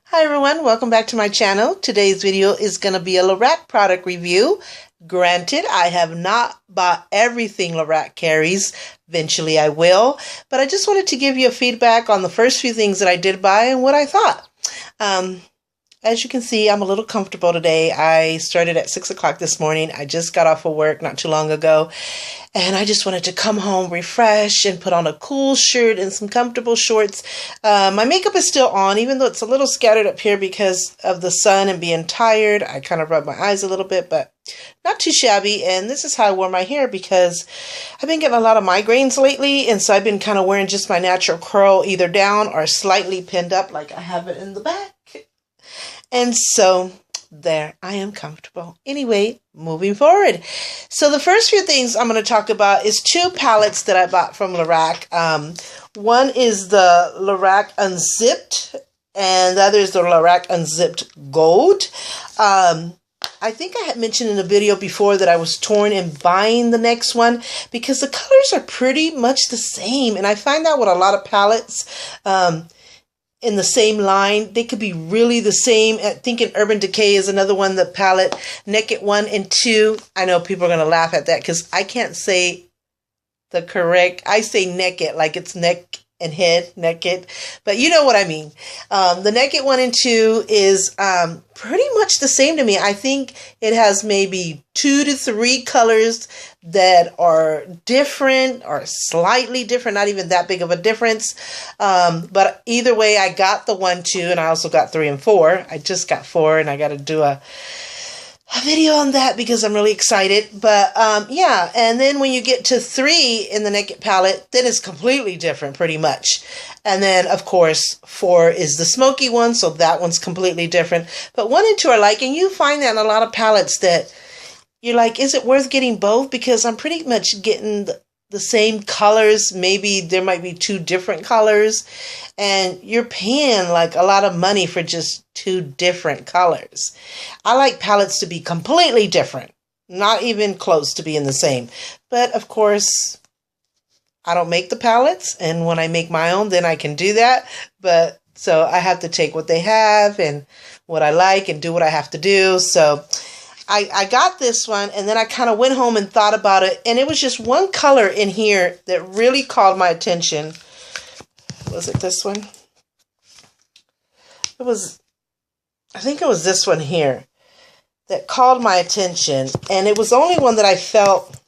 Hi everyone, welcome back to my channel. Today's video is going to be a LORAC product review. Granted, I have not bought everything LORAC carries. Eventually I will, but I just wanted to give you a feedback on the first few things that I did buy and what I thought. As you can see, I'm a little comfortable today. I started at 6 o'clock this morning. I just got off of work not too long ago, and I just wanted to come home, refresh, and put on a cool shirt and some comfortable shorts. My makeup is still on, even though it's a little scattered up here because of the sun and being tired. I kind of rub my eyes a little bit, but not too shabby. And this is how I wore my hair because I've been getting a lot of migraines lately, and so I've been kind of wearing just my natural curl, either down or slightly pinned up like I have it in the back. And so there, I am comfortable. Anyway, moving forward. So the first few things I'm going to talk about is two palettes that I bought from LORAC. One is the LORAC Unzipped, and the other is the LORAC Unzipped Gold. I think I had mentioned in a video before that I was torn in buying the next one because the colors are pretty much the same. And I find that with a lot of palettes, in the same line, they could be really the same. I think in Urban Decay is another one, the palette Naked 1 and 2. I know people are going to laugh at that because I can't say the correct, I say naked like it's neck and head, naked, but you know what I mean. The Naked 1 and 2 is pretty much the same to me. I think it has maybe 2 to 3 colors that are different or slightly different, not even that big of a difference. But either way, I got the 1, 2, and I also got 3 and 4. I just got 4, and I got to do a video on that because I'm really excited. But yeah, and then when you get to 3 in the Naked palette, then it's completely different pretty much. And then of course 4 is the smoky one, so that one's completely different. But 1 and 2 are like, and you find that in a lot of palettes that you're like, is it worth getting both? Because I'm pretty much getting the same colors. Maybe there might be 2 different colors, and you're paying like a lot of money for just 2 different colors. I like palettes to be completely different, not even close to being the same. But of course, I don't make the palettes, and when I make my own, then I can do that. But so I have to take what they have and what I like and do what I have to do. So I got this one, and then I kind of went home and thought about it, and it was just one color in here that really called my attention. Was it this one? It was, I think it was this one here that called my attention, and it was the only one that I felt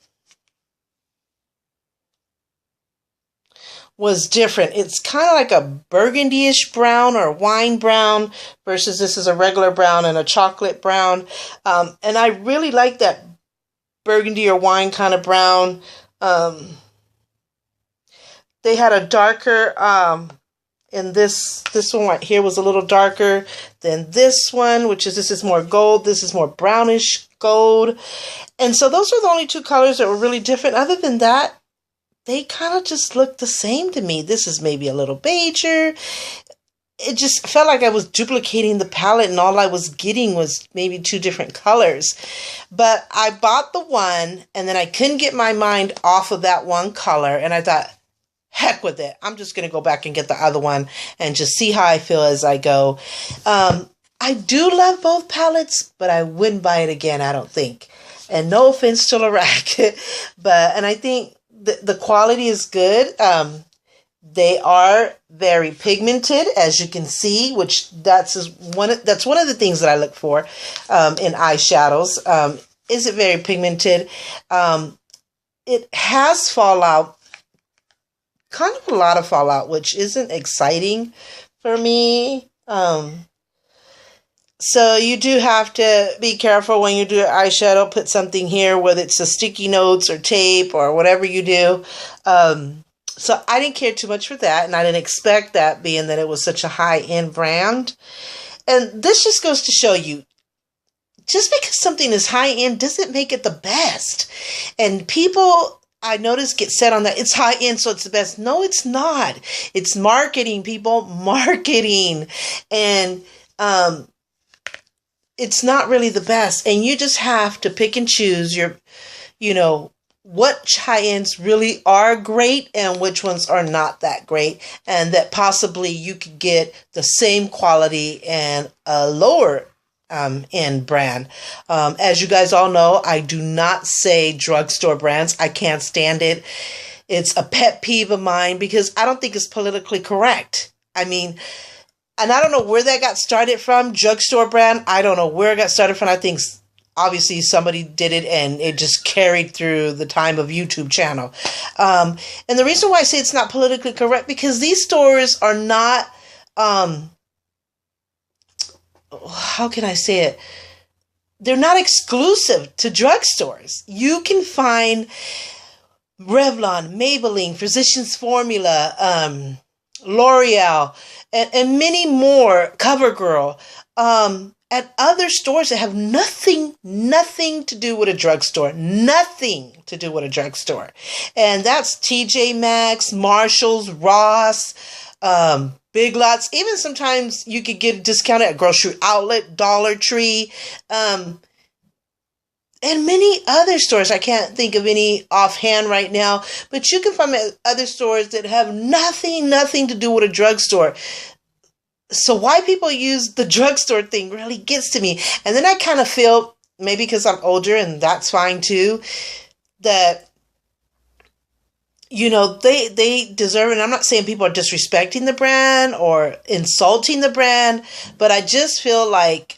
was different. It's kind of like a burgundy-ish brown or wine brown versus this is a regular brown and a chocolate brown. And I really like that burgundy or wine kind of brown. They had a darker, and this one right here was a little darker than this one, which is, this is more gold. This is more brownish gold. And so those are the only 2 colors that were really different. Other than that, they kind of just look the same to me. This is maybe a little beiger. It just felt like I was duplicating the palette, and all I was getting was maybe 2 different colors. But I bought the one, and then I couldn't get my mind off of that one color, and I thought, heck with it. I'm just going to go back and get the other one and just see how I feel as I go. I do love both palettes, but I wouldn't buy it again, I don't think. And no offense to LORAC, and I think the quality is good. They are very pigmented, as you can see, which that's one of the things that I look for in eyeshadows. Is it very pigmented? It has fallout, kind of a lot of fallout, which isn't exciting for me. So you do have to be careful when you do eyeshadow. Put something here, whether it's the sticky notes or tape or whatever you do. So I didn't care too much for that, and I didn't expect that, being that it was such a high-end brand. And this just goes to show you, just because something is high-end doesn't make it the best. And people, I notice, get set on that. It's high-end, so it's the best. No, it's not. It's marketing, people. Marketing. And it's not really the best, and you just have to pick and choose your, which high-ends really are great and which ones are not that great, and that possibly you could get the same quality and a lower end brand. As you guys all know, I do not say drugstore brands. I can't stand it. It's a pet peeve of mine because I don't think it's politically correct. I mean, and I don't know where that got started from, drugstore brand. I don't know where it got started from. I think obviously somebody did it and it just carried through the time of YouTube channel. And the reason why I say it's not politically correct, because these stores are not, how can I say it? They're not exclusive to drugstores. You can find Revlon, Maybelline, Physicians Formula, L'Oreal, and many more, CoverGirl, at other stores that have nothing to do with a drugstore. Nothing to do with a drugstore. And that's TJ Maxx, Marshalls, Ross, Big Lots. Even sometimes you could get discounted at Grocery Outlet, Dollar Tree, and many other stores. I can't think of any offhand right now, but you can find other stores that have nothing to do with a drugstore. So why people use the drugstore thing really gets to me. And then I kind of feel, maybe because I'm older and that's fine too, that, you know, they deserve it. I'm not saying people are disrespecting the brand or insulting the brand, but I just feel like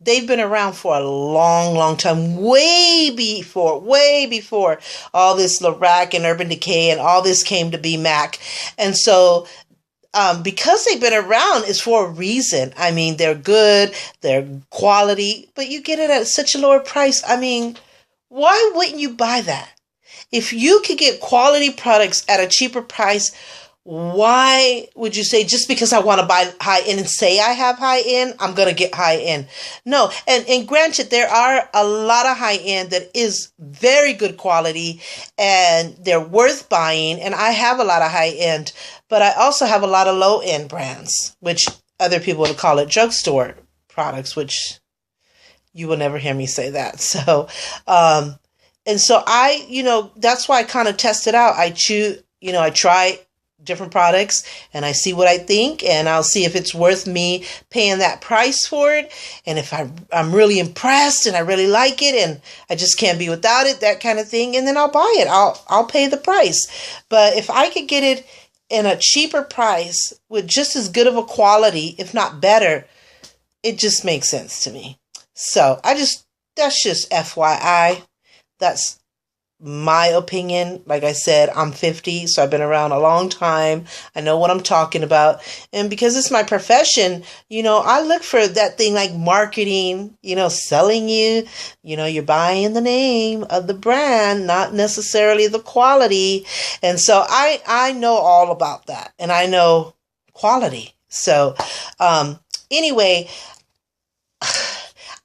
they've been around for a long time, way before all this LORAC and Urban Decay and all this came to be MAC. And so because they've been around is for a reason. I mean, they're good, they're quality, but you get it at such a lower price. I mean, why wouldn't you buy that? If you could get quality products at a cheaper price, why would you say, just because I want to buy high end and say I have high end, I'm going to get high end? No. And granted, there are a lot of high end that is very good quality and they're worth buying. And I have a lot of high end, but I also have a lot of low end brands, which other people would call it drugstore products, which you will never hear me say that. So, and so I, you know, that's why I kind of test it out. I try different products and I see what I think, and I'll see if it's worth me paying that price for it. And if I'm really impressed and I really like it and I just can't be without it, that kind of thing, and then I'll buy it. I'll pay the price. But if I could get it in a cheaper price with just as good of a quality, if not better, it just makes sense to me. So that's just FYI. That's my opinion. Like I said, I'm 50, so I've been around a long time. I know what I'm talking about. And because it's my profession, you know, I look for that thing like marketing, you know, selling you, you know, you're buying the name of the brand, not necessarily the quality. And so I know all about that, and I know quality. So anyway,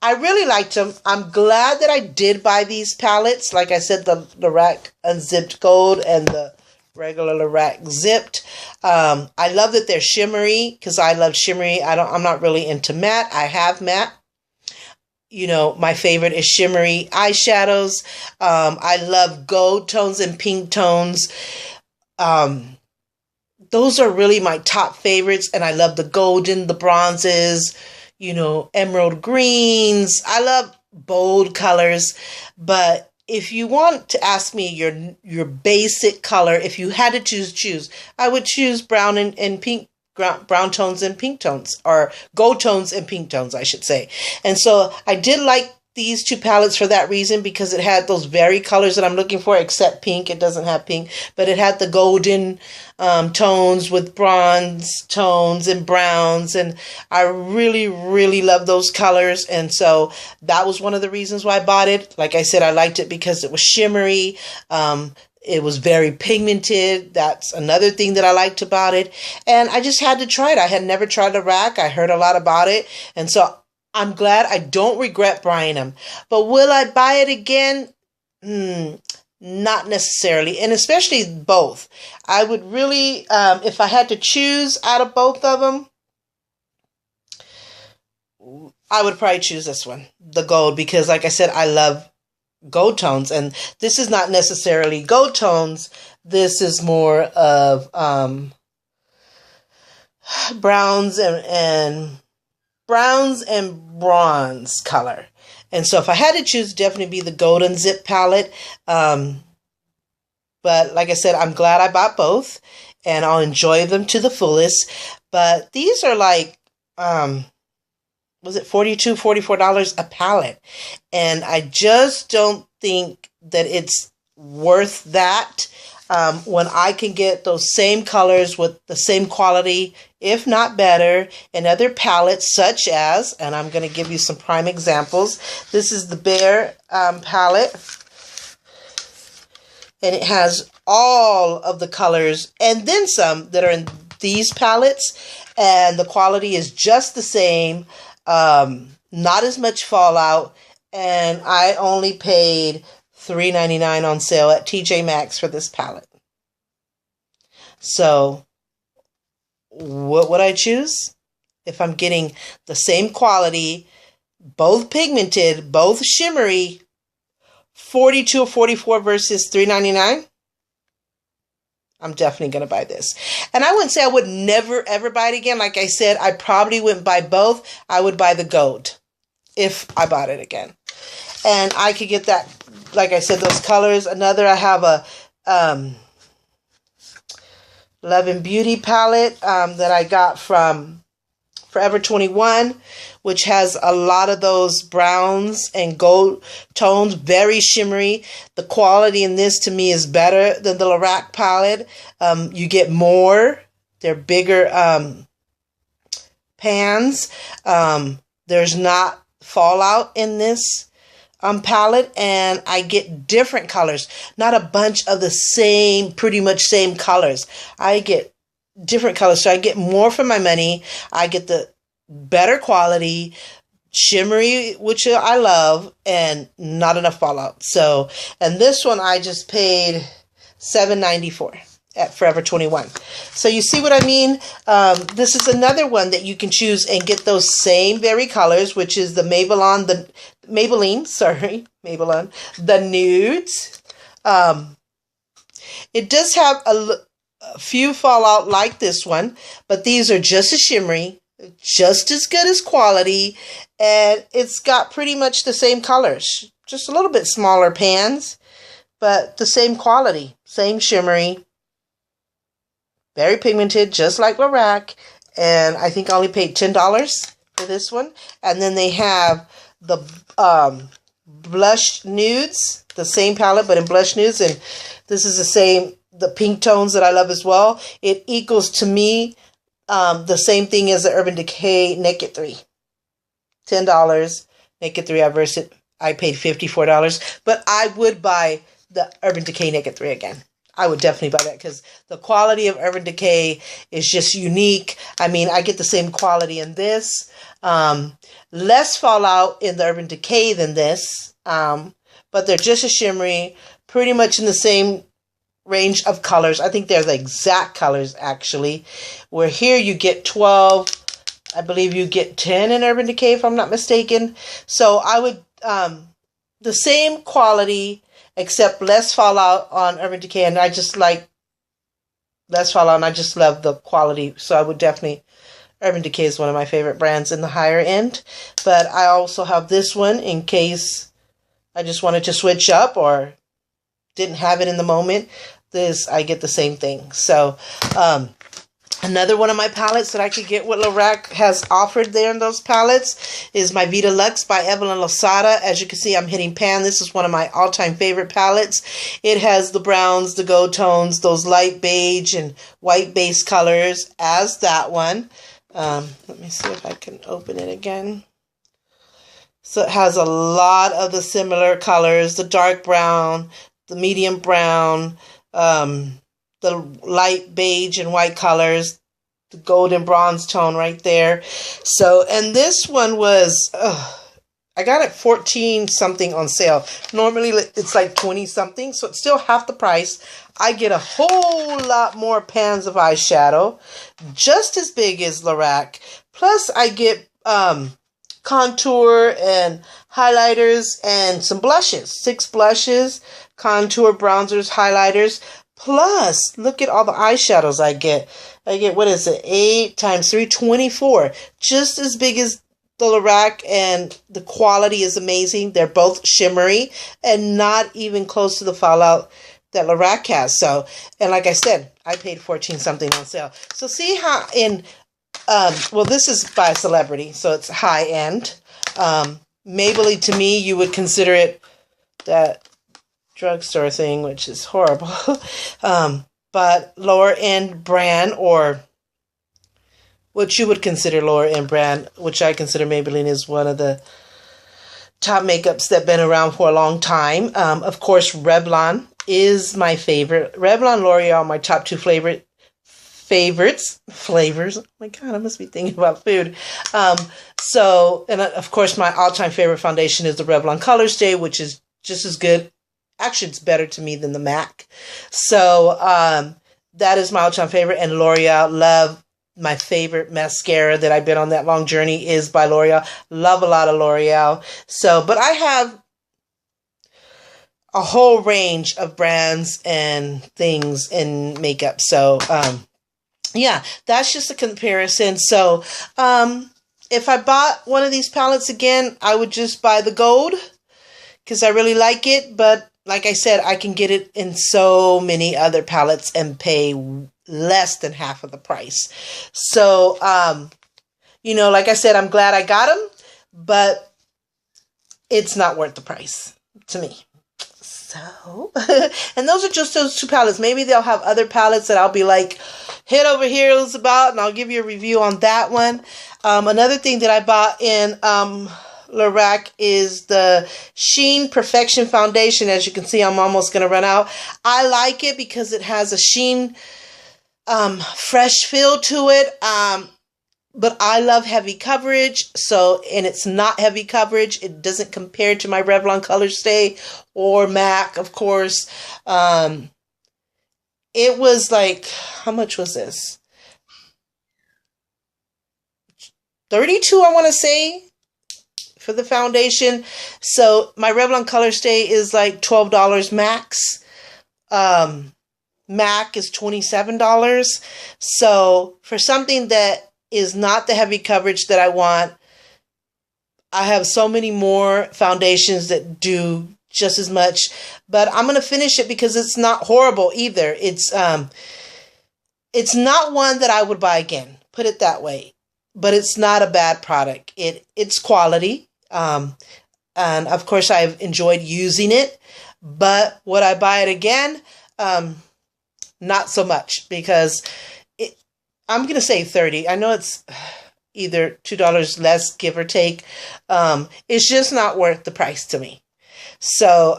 I really liked them. I'm glad that I did buy these palettes. Like I said, the LORAC Unzipped Gold and the regular LORAC Zipped. I love that they're shimmery because I love shimmery. I'm not really into matte. I have matte. You know, my favorite is shimmery eyeshadows. I love gold tones and pink tones. Those are really my top favorites. And I love the golden, the bronzes, you know, emerald greens. I love bold colors. But if you want to ask me your basic color, if you had to choose, I would choose brown and pink, brown tones and pink tones, or gold tones and pink tones, I should say. And so I did like these two palettes for that reason, because it had those very colors that I'm looking for, except pink. It doesn't have pink, but it had the golden tones with bronze tones and browns, and I really love those colors. And so that was one of the reasons why I bought it. Like I said, I liked it because it was shimmery. It was very pigmented. That's another thing that I liked about it. And I just had to try it. I had never tried LORAC. I heard a lot about it. And so I'm glad. I don't regret buying them. But will I buy it again? Not necessarily. And especially both. I would really, if I had to choose out of both of them, I would probably choose this one, the gold, because like I said, I love gold tones. And this is not necessarily gold tones. This is more of browns and bronze color. And so if I had to choose, definitely be the Golden Zip palette. But like I said, I'm glad I bought both, and I'll enjoy them to the fullest. But these are like, was it $42, $44 a palette? And I just don't think that it's worth that. When I can get those same colors with the same quality, if not better, in other palettes such as, and I'm going to give you some prime examples. This is the Bear palette, and it has all of the colors and then some that are in these palettes, and the quality is just the same, not as much fallout, and I only paid $3.99 on sale at TJ Maxx for this palette. So what would I choose? If I'm getting the same quality, both pigmented, both shimmery, 42 or 44 versus $3.99, I'm definitely going to buy this. And I wouldn't say I would never ever buy it again. Like I said, I probably wouldn't buy both. I would buy the gold if I bought it again. And I could get that, like I said, those colors. Another, I have a Love and Beauty palette that I got from Forever 21, which has a lot of those browns and gold tones, very shimmery. The quality in this to me is better than the LORAC palette. You get more. They're bigger pans. There's not fallout in this palette, and I get different colors, not a bunch of the same, pretty much same colors. I get different colors, so I get more for my money. I get the better quality, shimmery, which I love, and not enough fallout. So, and this one I just paid $7.94 at Forever 21. So you see what I mean? This is another one that you can choose and get those same very colors, which is the Maybelline, the nudes. It does have a few fallout like this one, but these are just as shimmery, just as good as quality, and it's got pretty much the same colors, just a little bit smaller pans, but the same quality, same shimmery, very pigmented, just like LORAC. And I think I only paid $10 for this one. And then they have the blush nudes, the same palette, but in blush nudes. And this is the same, the pink tones that I love as well. It equals to me the same thing as the Urban Decay Naked 3. $10. Naked 3, I paid $54. But I would buy the Urban Decay Naked 3 again. I would definitely buy that because the quality of Urban Decay is just unique. I mean, I get the same quality in this. Less fallout in the Urban Decay than this. But they're just as shimmery, pretty much in the same range of colors. I think they're the exact colors, actually. Where here you get 12. I believe you get 10 in Urban Decay, if I'm not mistaken. So I would, the same quality, except less fallout on Urban Decay, and I just like less fallout, and I just love the quality. So I would definitely, Urban Decay is one of my favorite brands in the higher end. But I also have this one in case I just wanted to switch up or didn't have it in the moment. This, I get the same thing. So another one of my palettes that I could get what LORAC has offered there in those palettes is my Vita Luxe by Evelyn Losada. As you can see, I'm hitting pan. This is one of my all-time favorite palettes. It has the browns, the gold tones, those light beige and white base colors as that one. Let me see if I can open it again. So it has a lot of the similar colors, the dark brown, the medium brown, the light beige and white colors, the golden bronze tone right there. So, and this one was, I got it 14 something on sale. Normally it's like 20 something, so it's still half the price. I get a whole lot more pans of eyeshadow, just as big as LORAC. Plus I get contour and highlighters and some blushes. 6 blushes, contour, bronzers, highlighters. Plus, look at all the eyeshadows I get. I get, what is it, 8 times 3, 24. Just as big as the LORAC, and the quality is amazing. They're both shimmery and not even close to the fallout that LORAC has. So, and like I said, I paid 14 something on sale. So see how in, well, this is by a celebrity, so it's high end. Maybelline, to me, you would consider it that drugstore thing, which is horrible. But lower end brand, or what you would consider lower end brand, which I consider Maybelline is one of the top makeups that have been around for a long time. Of course, Revlon is my favorite. Revlon, L'Oreal are my top 2 flavors. Oh my God, I must be thinking about food. So, and of course, my all-time favorite foundation is the Revlon Color Stay, which is just as good. Actually, it's better to me than the MAC. So, that is my all-time favorite. And L'Oreal, love. My favorite mascara that I've been on that long journey is by L'Oreal. Love a lot of L'Oreal. So, but I have a whole range of brands and things in makeup. So, yeah, that's just a comparison. So, if I bought one of these palettes again, I would just buy the gold because I really like it. But like I said, I can get it in so many other palettes and pay less than half of the price. So, you know, like I said, I'm glad I got them, but it's not worth the price to me. So, and those are just those 2 palettes. Maybe they'll have other palettes that I'll be like, head over here is about, and I'll give you a review on that one. Another thing that I bought in LORAC is the Sheen Perfection Foundation. As you can see, I'm almost going to run out. I like it because it has a sheen, fresh feel to it. But I love heavy coverage. So, and it's not heavy coverage. It doesn't compare to my Revlon Color Stay or MAC, of course. It was like, how much was this? 32, I want to say, for the foundation. So my Revlon Color Stay is like $12 max. MAC is $27. So for something that is not the heavy coverage that I want, I have so many more foundations that do just as much, but I'm going to finish it because it's not horrible either. It's not one that I would buy again, put it that way, but it's not a bad product. It's quality. And of course I've enjoyed using it, but would I buy it again? Not so much, because I'm going to say 30. I know it's either $2 less, give or take. It's just not worth the price to me. So,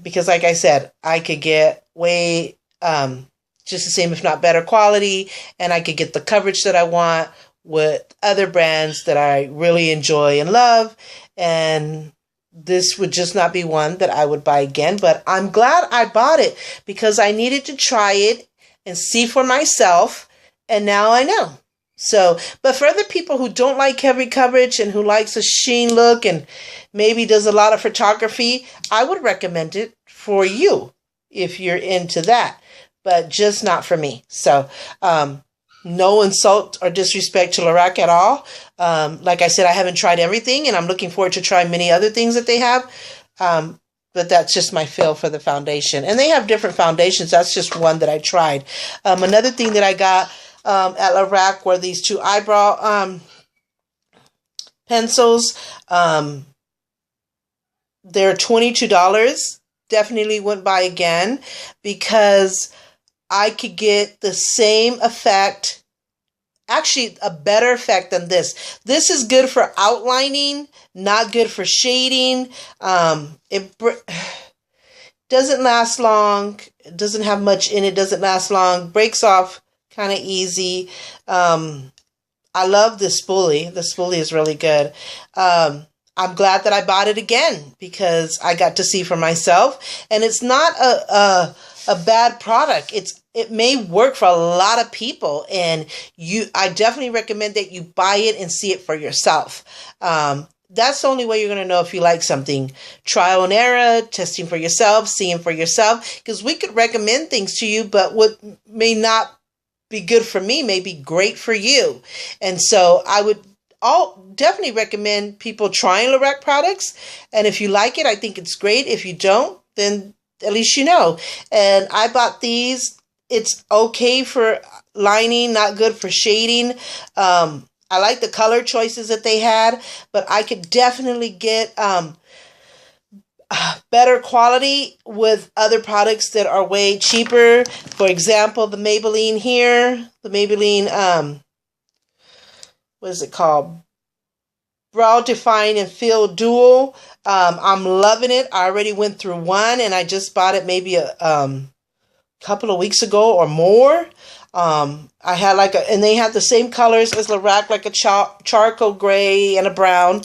because like I said, I could get way, just the same, if not better quality, and I could get the coverage that I want with other brands that I really enjoy and love. And this would just not be one that I would buy again, but I'm glad I bought it because I needed to try it and see for myself. And now I know. So, but for other people who don't like heavy coverage and who likes a sheen look and maybe does a lot of photography, I would recommend it for you if you're into that, but just not for me. So, no insult or disrespect to LORAC at all. Like I said, I haven't tried everything, and I'm looking forward to trying many other things that they have. But that's just my feel for the foundation. And they have different foundations. That's just one that I tried. Another thing that I got at LORAC were these 2 eyebrow pencils. They're $22. Definitely wouldn't buy again because I could get the same effect, actually a better effect than this. This is good for outlining, not good for shading. It doesn't last long. It doesn't have much in it. Doesn't last long. Breaks off kind of easy. I love this spoolie. The spoolie is really good. I'm glad that I bought it again because I got to see for myself, and it's not a bad product. It may work for a lot of people, and I definitely recommend that you buy it and see it for yourself. that's the only way you're going to know if you like something. Trial and error, testing for yourself, seeing for yourself. Because we could recommend things to you, but what may not be good for me may be great for you. And so I would definitely recommend people trying LORAC products. And if you like it, I think it's great. If you don't, then at least you know. And I bought these. It's okay for lining, not good for shading. I like the color choices that they had, but I could definitely get better quality with other products that are way cheaper. For example, the Maybelline here, the Maybelline, what is it called? Brow Define and Fill Dual. I'm loving it. I already went through one, and I just bought it maybe a couple of weeks ago or more. I had and they had the same colors as LORAC, like a charcoal gray and a brown.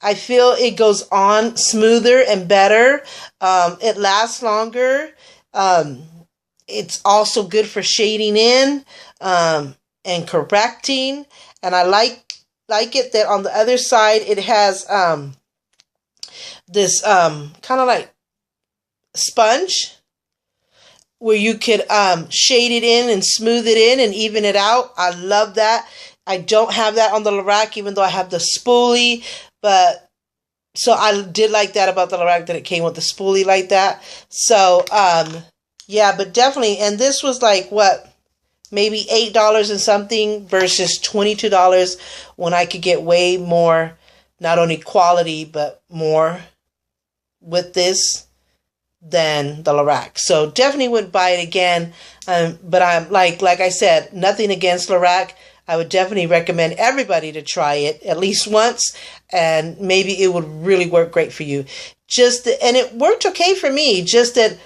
I feel it goes on smoother and better. It lasts longer. It's also good for shading in and correcting. And I like it that on the other side it has this kind of like sponge, where you could shade it in and smooth it in and even it out. I love that. I don't have that on the LORAC, even though I have the spoolie. But so I did like that about the LORAC, that it came with the spoolie like that. So yeah, but definitely. And this was like what, maybe $8 and something versus $22, when I could get way more, not only quality but more with this than the LORAC. So definitely would buy it again. But I'm like I said, nothing against LORAC. I would definitely recommend everybody to try it at least once, and maybe it would really work great for you. And it worked okay for me. Just that,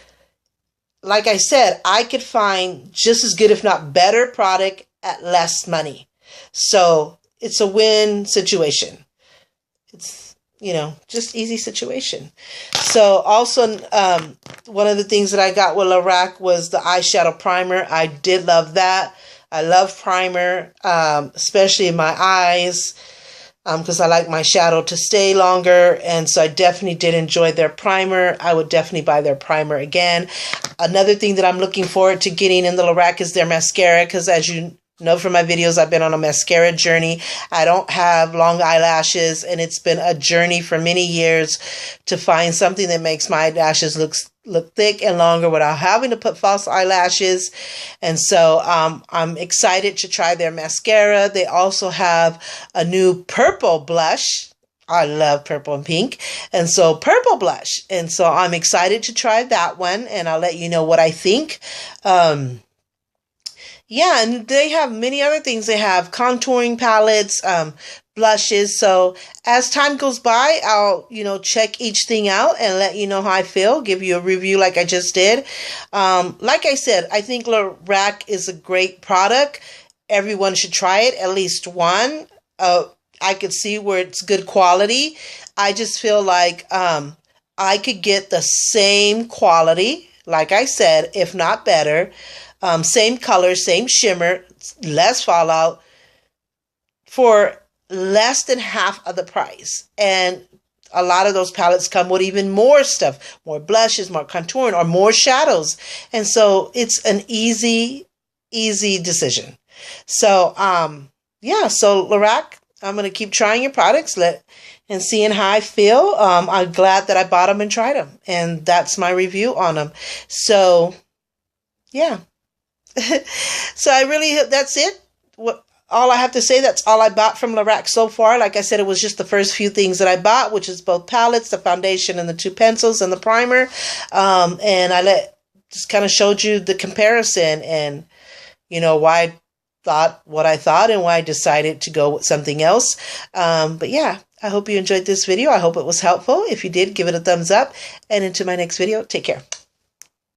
like I said, I could find just as good, if not better, product at less money. So it's a win situation. It's, just easy situation. So also, one of the things that I got with LORAC was the eyeshadow primer. I did love that. I love primer, especially in my eyes, because I like my shadow to stay longer. And so I definitely did enjoy their primer. I would definitely buy their primer again. Another thing that I'm looking forward to getting in the LORAC is their mascara, because as you know from my videos, I've been on a mascara journey. I don't have long eyelashes, and it's been a journey for many years to find something that makes my eyelashes look thick and longer without having to put false eyelashes. And so I'm excited to try their mascara. They also have a new purple blush. I love purple and pink. And so purple blush. And so I'm excited to try that one, and I'll let you know what I think. Yeah, and they have many other things. They have contouring palettes, blushes. So as time goes by, I'll, check each thing out and let you know how I feel, give you a review like I just did. Like I said, I think LORAC is a great product. Everyone should try it, at least one. I could see where it's good quality. I just feel like I could get the same quality, like I said, if not better. Same color, same shimmer, less fallout, for less than half of the price. And a lot of those palettes come with even more stuff, more blushes, more contouring, or more shadows. And so it's an easy decision. So, yeah, so LORAC, I'm going to keep trying your products and seeing how I feel. I'm glad that I bought them and tried them. And that's my review on them. So, yeah. So that's it. All I have to say, that's all I bought from LORAC so far. Like I said, it was just the first few things that I bought, which is both palettes, the foundation, and the 2 pencils, and the primer. And I just kind of showed you the comparison, and why I thought what I thought and why I decided to go with something else. But yeah, I hope you enjoyed this video. I hope it was helpful. If you did, give it a thumbs up. And until my next video, take care.